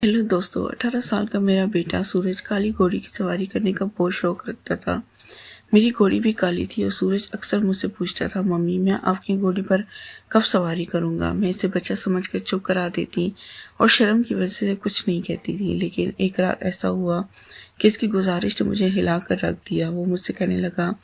Hello दोस्तों, 18 साल का मेरा बेटा सूरज काली घोड़ी की सवारी करने का बहुत शौक रखता था। मेरी घोड़ी भी काली थी और सूरज अक्सर मुझसे पूछता था, मम्मी मैं आपकी घोड़ी पर कब सवारी करूंगा। मैं इसे बच्चा समझकर चुप करा देती और शर्म की वजह से कुछ नहीं कहती थी। लेकिन एक रात ऐसा हुआ कि इसकी गुजारिश ने मुझे हिला कर रख दिया। वो मुझसे कहने लगा,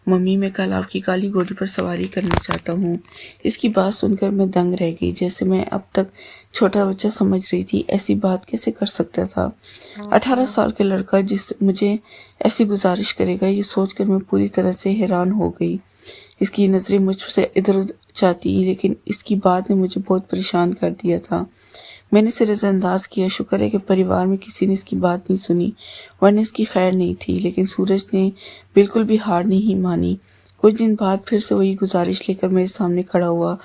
मम्मी मैं कल आपकी काली घोड़ी पर सवारी करना चाहता हूँ। इसकी बात सुनकर मैं दंग रह गई। जैसे मैं अब तक छोटा बच्चा समझ रही थी, ऐसी बात कैसे कर सकता था। 18 साल का लड़का जिस मुझे ऐसी गुजारिश करेगा, ये सोचकर मैं पूरी तरह से हैरान हो गई। इसकी नज़रें मुझसे इधर उधर जाती, लेकिन इसकी बात ने मुझे बहुत परेशान कर दिया था। मैंने इसे नज़रअंदाज किया। शुक्र है कि परिवार में किसी ने इसकी बात नहीं सुनी, वरना इसकी खैर नहीं थी। लेकिन सूरज ने बिल्कुल भी हार नहीं मानी। कुछ दिन बाद फिर से वही गुजारिश लेकर मेरे सामने खड़ा हुआ।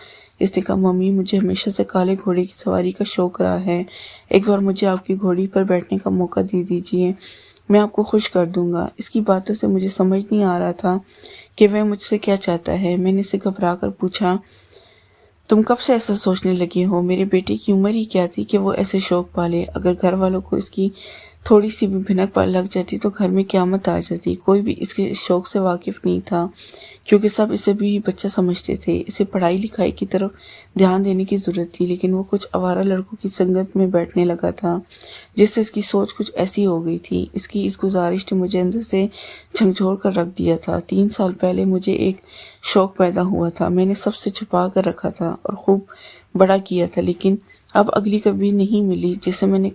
इसने कहा, मम्मी मुझे हमेशा से काले घोड़े की सवारी का शौक रहा है। एक बार मुझे आपकी घोड़ी पर बैठने का मौका दे दीजिए, मैं आपको खुश कर दूंगा। इसकी बातों से मुझे समझ नहीं आ रहा था कि वह मुझसे क्या चाहता है। मैंने इसे घबरा कर पूछा, तुम कब से ऐसा सोचने लगी हो? मेरे बेटे की उम्र ही क्या थी कि वो ऐसे शौक पाले। अगर घर वालों को इसकी थोड़ी सी भी भिनक पर लग जाती तो घर में क़यामत आ जाती। कोई भी इसके शौक से वाकिफ नहीं था, क्योंकि सब इसे भी बच्चा समझते थे। इसे पढ़ाई लिखाई की तरफ ध्यान देने की ज़रूरत थी, लेकिन वो कुछ आवारा लड़कों की संगत में बैठने लगा था, जिससे इसकी सोच कुछ ऐसी हो गई थी। इसकी इस गुजारिश ने मुझे अंदर से झकझोर कर रख दिया था। 3 साल पहले मुझे एक शौक पैदा हुआ था। मैंने सबसे छुपा कर रखा था और खूब बड़ा किया था, लेकिन अब अगली कभी नहीं मिली जैसे मैंने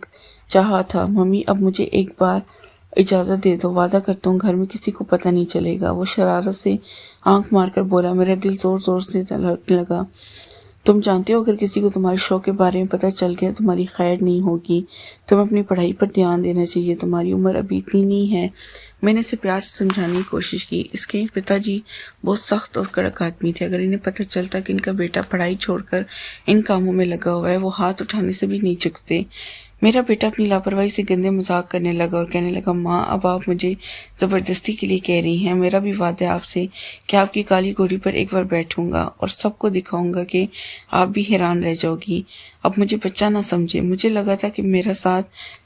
चाहा था। मम्मी अब मुझे एक बार इजाज़त दे दो, वादा करता हूँ घर में किसी को पता नहीं चलेगा। वो शरारत से आंख मारकर बोला। मेरा दिल जोर जोर से धड़कने लगा। तुम जानते हो, अगर किसी को तुम्हारे शौक के बारे में पता चल गया तुम्हारी खैर नहीं होगी। तुम्हें अपनी पढ़ाई पर ध्यान देना चाहिए, तुम्हारी उम्र अभी इतनी नहीं है। मैंने इसे प्यार से समझाने की कोशिश की। इसके पिताजी बहुत सख्त और कड़क आदमी थे। अगर इन्हें पता चलता कि इनका बेटा पढ़ाई छोड़कर इन कामों में लगा हुआ है, वो हाथ उठाने से भी नहीं चुकते। मेरा बेटा अपनी लापरवाही से गंदे मजाक करने लगा और कहने लगा, माँ अब आप मुझे ज़बरदस्ती के लिए कह रही हैं। मेरा भी वादा है आपसे कि आपकी काली घोड़ी पर एक बार बैठूंगा और सबको दिखाऊंगा कि आप भी हैरान रह जाओगी। अब मुझे बच्चा ना समझे। मुझे लगा था कि मेरा साथ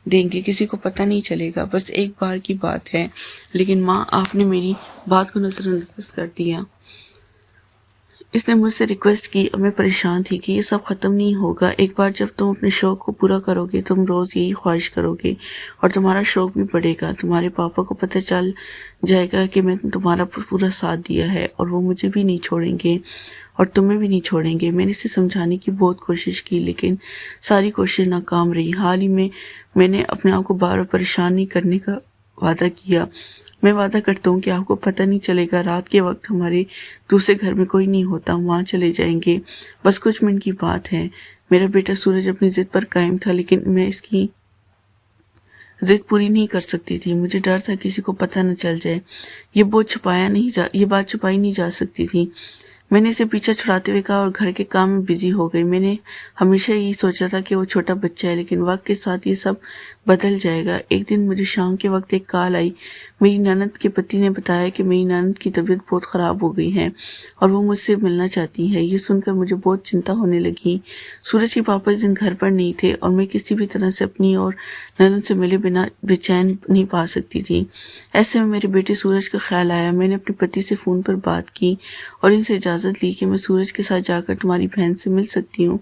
देंगे, किसी को पता नहीं चलेगा, बस एक बार की बात है। लेकिन माँ आपने मेरी बात को नज़रअंदाज कर दिया। इसने मुझसे रिक्वेस्ट की। अब मैं परेशान थी कि ये सब ख़त्म नहीं होगा। एक बार जब तुम अपने शौक़ को पूरा करोगे, तुम रोज़ यही ख्वाहिश करोगे और तुम्हारा शौक़ भी बढ़ेगा। तुम्हारे पापा को पता चल जाएगा कि मैं तुम्हारा पूरा साथ दिया है और वो मुझे भी नहीं छोड़ेंगे और तुम्हें भी नहीं छोड़ेंगे। मैंने इसे समझाने की बहुत कोशिश की, लेकिन सारी कोशिश नाकाम रही। हाल ही में मैंने अपने आप को बार बार परेशान नहीं करने का वादा किया। मैं वादा करता हूँ कि आपको पता नहीं चलेगा। रात के वक्त हमारे दूसरे घर में कोई नहीं होता, हम वहाँ चले जाएंगे। बस कुछ मिनट की बात है। मेरा बेटा सूरज अपनी जिद पर कायम था, लेकिन मैं इसकी जिद पूरी नहीं कर सकती थी। मुझे डर था किसी को पता न चल जाए। ये बात छुपाई नहीं जा सकती थी। मैंने इसे पीछा छुड़ाते हुए कहा और घर के काम में बिजी हो गई। मैंने हमेशा यही सोचा था कि वो छोटा बच्चा है, लेकिन वक्त के साथ ये सब बदल जाएगा। एक दिन मुझे शाम के वक्त एक कॉल आई। मेरी ननद के पति ने बताया कि मेरी ननद की तबीयत बहुत ख़राब हो गई है और वो मुझसे मिलना चाहती है। ये सुनकर मुझे बहुत चिंता होने लगी। सूरज के पापा इस दिन घर पर नहीं थे और मैं किसी भी तरह से अपनी और ननद से मिले बिना बेचैन नहीं पा सकती थी। ऐसे में मेरे बेटे सूरज का ख्याल आया। मैंने अपने पति से फ़ोन पर बात की और इनसे इजाज़त ली कि मैं सूरज के साथ जाकर तुम्हारी बहन से मिल सकती हूँ।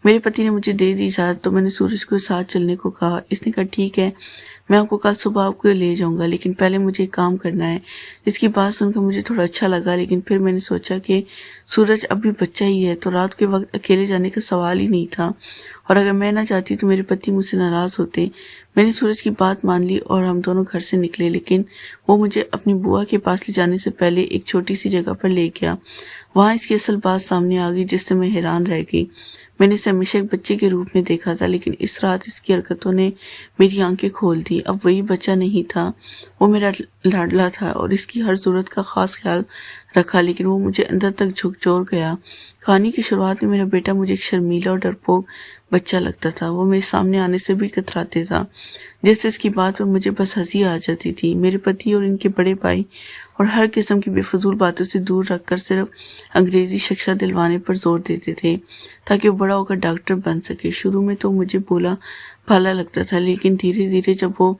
मेरे पति ने मुझे दे दी इजाज़त तो मैंने सूरज को साथ चलने को कहा। इसने कहा, ठीक है, मैं आपको कल सुबह आपको ले जाऊंगा, लेकिन पहले मुझे एक काम करना है। इसकी बात सुनकर मुझे थोड़ा अच्छा लगा, लेकिन फिर मैंने सोचा कि सूरज अब भी बच्चा ही है, तो रात के वक्त अकेले जाने का सवाल ही नहीं था और अगर मैं ना चाहती तो मेरे पति मुझसे नाराज़ होते। मैंने सूरज की बात मान ली और हम दोनों घर से निकले, लेकिन वो मुझे अपनी बुआ के पास ले जाने से पहले एक छोटी सी जगह पर ले गया। वहाँ इसकी असल बात सामने आ गई, जिससे मैं हैरान रह गई। मैंने इसे हमेशा एक बच्चे के रूप में देखा था, लेकिन इस रात इसकी हरकतों ने मेरी आंखें खोल दी। अब वही बच्चा नहीं था, वो मेरा लाडला था और इसकी हर ज़रूरत का ख़ास ख्याल रखा, लेकिन वो मुझे अंदर तक झकझोर गया। कहानी की शुरुआत में मेरा बेटा मुझे एक शर्मीला और डरपोक बच्चा लगता था। वो मेरे सामने आने से भी कतराते था, जिससे इसकी बात पर मुझे बस हंसी आ जाती थी। मेरे पति और इनके बड़े भाई और हर किस्म की बेफजूल बातों से दूर रखकर सिर्फ अंग्रेजी शिक्षा दिलवाने पर जोर देते थे ताकि वो बड़ा होकर डॉक्टर बन सके। शुरू में तो मुझे भोला भाला लगता था, लेकिन धीरे धीरे जब वो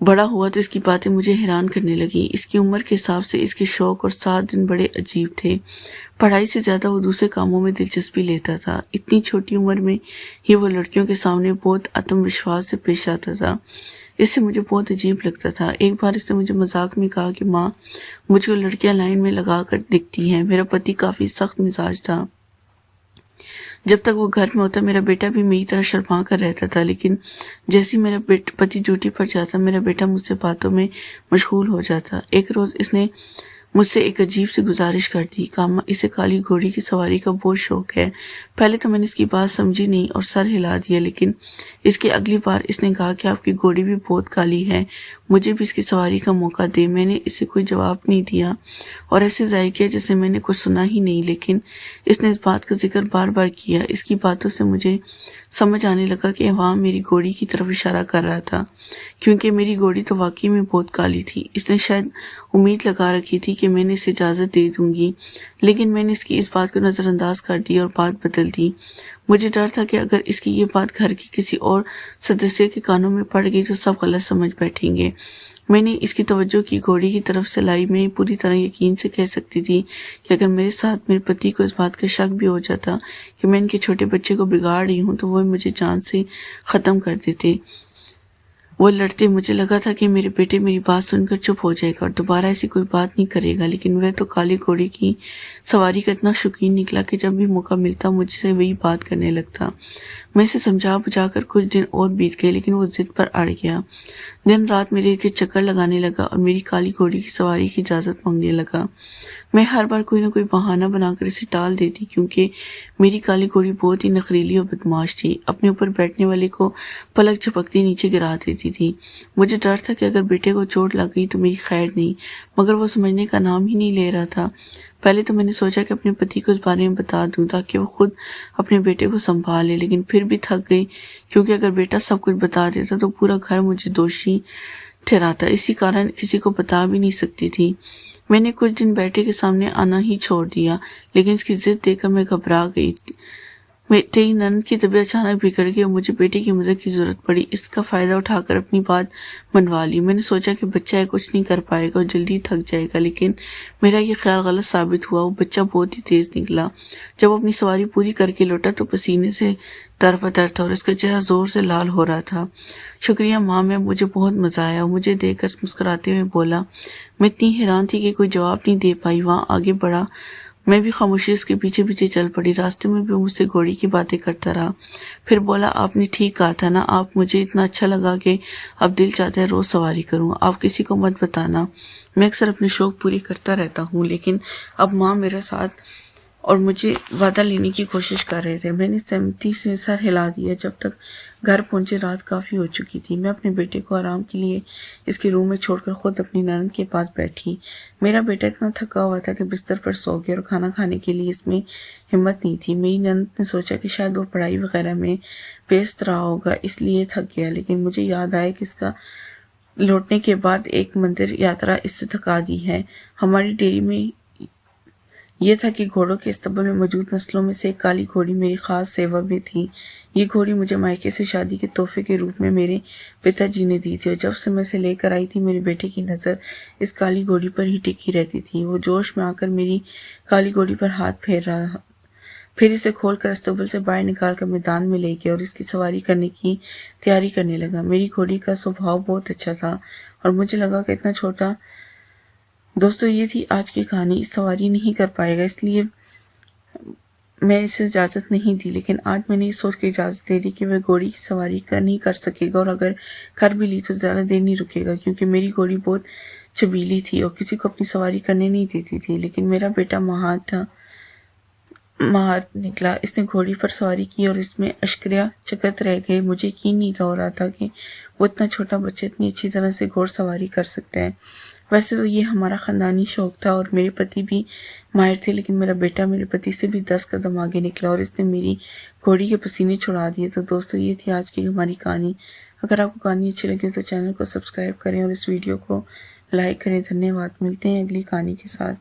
बड़ा हुआ तो इसकी बातें मुझे हैरान करने लगी। इसकी उम्र के हिसाब से इसके शौक और सात दिन बड़े अजीब थे। पढ़ाई से ज़्यादा वो दूसरे कामों में दिलचस्पी लेता था। इतनी छोटी उम्र में ही वो लड़कियों के सामने बहुत आत्मविश्वास से पेश आता था। इससे मुझे बहुत अजीब लगता था। एक बार इसने मुझे मजाक में कहा कि माँ, मुझको लड़कियां लाइन में लगा कर दिखती हैं। मेरा पति काफ़ी सख्त मिजाज था। जब तक वो घर में होता मेरा बेटा भी मेरी तरह शर्मा कर रहता था, लेकिन जैसे ही मेरा पति ड्यूटी पर जाता मेरा बेटा मुझसे बातों में मशगूल हो जाता। एक रोज़ इसने मुझसे एक अजीब सी गुजारिश कर दी। कामा, इसे काली घोड़ी की सवारी का बहुत शौक है। पहले तो मैंने इसकी बात समझी नहीं और सर हिला दिया, लेकिन इसके अगली बार इसने कहा कि आपकी घोड़ी भी बहुत काली है, मुझे भी इसकी सवारी का मौका दे। मैंने इसे कोई जवाब नहीं दिया और ऐसे जाहिर किया जैसे मैंने कुछ सुना ही नहीं, लेकिन इसने इस बात का जिक्र बार बार किया। इसकी बातों से मुझे समझ आने लगा कि वहाँ मेरी घोड़ी की तरफ इशारा कर रहा था, क्योंकि मेरी घोड़ी तो वाकई में बहुत काली थी। इसने शायद उम्मीद लगा रखी थी कि मैंने इसे इजाज़त दे दूंगी, लेकिन मैंने इसकी इस बात को नज़रअंदाज कर दिया और बात बदल दी। मुझे डर था कि अगर इसकी ये बात घर के किसी और सदस्य के कानों में पड़ गई तो सब गलत समझ बैठेंगे। मैंने इसकी तवज्जो की घोड़ी की तरफ से लाई। मैं पूरी तरह यकीन से कह सकती थी कि अगर मेरे साथ मेरे पति को इस बात का शक भी हो जाता कि मैं इनके छोटे बच्चे को बिगाड़ रही हूँ तो वो मुझे जान से ख़त्म कर देते। वो लड़ते। मुझे लगा था कि मेरे बेटे मेरी बात सुनकर चुप हो जाएगा और दोबारा ऐसी कोई बात नहीं करेगा, लेकिन वह तो काली घोड़ी की सवारी का इतना शौकीन निकला कि जब भी मौका मिलता मुझसे वही बात करने लगता। मैं इसे समझा बुझाकर कुछ दिन और बीत गए, लेकिन वो जिद पर अड़ गया। दिन रात मेरे के चक्कर लगाने लगा और मेरी काली घोड़ी की सवारी की इजाज़त मांगने लगा। मैं हर बार कोई ना कोई बहाना बनाकर इसे टाल देती, क्योंकि मेरी काली घोड़ी बहुत ही नखरीली और बदमाश थी। अपने ऊपर बैठने वाले को पलक झपकती नीचे गिरा देती थी। मुझे डर था कि अगर बेटे को चोट लग गई तो मेरी खैर नहीं, मगर वो समझने का नाम ही नहीं ले रहा था। पहले तो मैंने सोचा कि अपने पति को इस बारे में बता दूं ताकि वो खुद अपने बेटे को संभाल ले, लेकिन फिर भी थक गई, क्योंकि अगर बेटा सब कुछ बता देता तो पूरा घर मुझे दोषी ठहराता। इसी कारण किसी को बता भी नहीं सकती थी। मैंने कुछ दिन बेटे के सामने आना ही छोड़ दिया, लेकिन इसकी जिद देखकर मैं घबरा गई। तेरी ननद की तबीयत अचानक बिगड़ गई और मुझे बेटे की मदद की जरूरत पड़ी। इसका फायदा उठाकर अपनी बात मनवा ली। मैंने सोचा कि बच्चा है, कुछ नहीं कर पाएगा और जल्दी थक जाएगा, लेकिन मेरा ये ख्याल गलत साबित हुआ। वो बच्चा बहुत ही तेज निकला। जब वो अपनी सवारी पूरी करके लौटा तो पसीने से तरबतर था और इसका चेहरा जोर से लाल हो रहा था। शुक्रिया माँ, मैं मुझे बहुत मजा आया। मुझे देखकर मुस्कुराते हुए बोला। मैं इतनी हैरान थी कि कोई जवाब नहीं दे पाई। वहाँ आगे बढ़ा। मैं भी खामोशी उसके पीछे पीछे चल पड़ी। रास्ते में भी मुझसे घोड़ी की बातें करता रहा। फिर बोला, आपने ठीक कहा था ना, आप मुझे इतना अच्छा लगा कि अब दिल चाहता है रोज सवारी करूं। आप किसी को मत बताना। मैं अक्सर अपने शौक पूरी करता रहता हूं, लेकिन अब माँ मेरे साथ और मुझे वादा लेने की कोशिश कर रहे थे। मैंने सहमति से सर हिला दिया। जब तक घर पहुंचे रात काफ़ी हो चुकी थी। मैं अपने बेटे को आराम के लिए इसके रूम में छोड़कर खुद अपनी ननद के पास बैठी। मेरा बेटा इतना थका हुआ था कि बिस्तर पर सो गया और खाना खाने के लिए इसमें हिम्मत नहीं थी। मेरी ननद ने सोचा कि शायद वो पढ़ाई वगैरह में व्यस्त रहा होगा, इसलिए थक गया, लेकिन मुझे याद आया कि इसका लौटने के बाद एक मंदिर यात्रा इससे थका दी है। हमारी डेयरी में यह था कि घोड़ों के इस्तबल में मौजूद नस्लों में से एक काली घोड़ी मेरी खास सेवा में थी। ये घोड़ी मुझे मायके से शादी के तोहफे के रूप में मेरे पिताजी ने दी थी और जब से मैं इसे लेकर आई थी मेरे बेटे की नज़र इस काली घोड़ी पर ही टिकी रहती थी। वो जोश में आकर मेरी काली घोड़ी पर हाथ फेर रहा, फिर इसे खोलकर अस्तबल से बाहर निकालकर मैदान में ले गया और इसकी सवारी करने की तैयारी करने लगा। मेरी घोड़ी का स्वभाव बहुत अच्छा था और मुझे लगा कि इतना छोटा। दोस्तों, ये थी आज की कहानी। इस सवारी नहीं कर पाएगा, इसलिए मैं इसे इजाज़त नहीं दी, लेकिन आज मैंने इस सोच के इजाज़त दे दी कि वह घोड़ी की सवारी नहीं कर सकेगा और अगर कर भी ली तो ज़्यादा देर नहीं रुकेगा, क्योंकि मेरी घोड़ी बहुत चबीली थी और किसी को अपनी सवारी करने नहीं देती थी। लेकिन मेरा बेटा माहर निकला। इसने घोड़ी पर सवारी की और इसमें अश्करिया चकत रह गए। मुझे यकीन नहीं हो रहा था कि वो इतना छोटा बच्चा इतनी अच्छी तरह से घोड़सवारी कर सकता है। वैसे तो ये हमारा ख़ानदानी शौक था और मेरे पति भी माहिर थे, लेकिन मेरा बेटा मेरे पति से भी 10 कदम आगे निकला और इसने मेरी घोड़ी के पसीने छुड़ा दिए। तो दोस्तों, ये थी आज की हमारी कहानी। अगर आपको कहानी अच्छी लगी तो चैनल को सब्सक्राइब करें और इस वीडियो को लाइक करें। धन्यवाद। मिलते हैं अगली कहानी के साथ।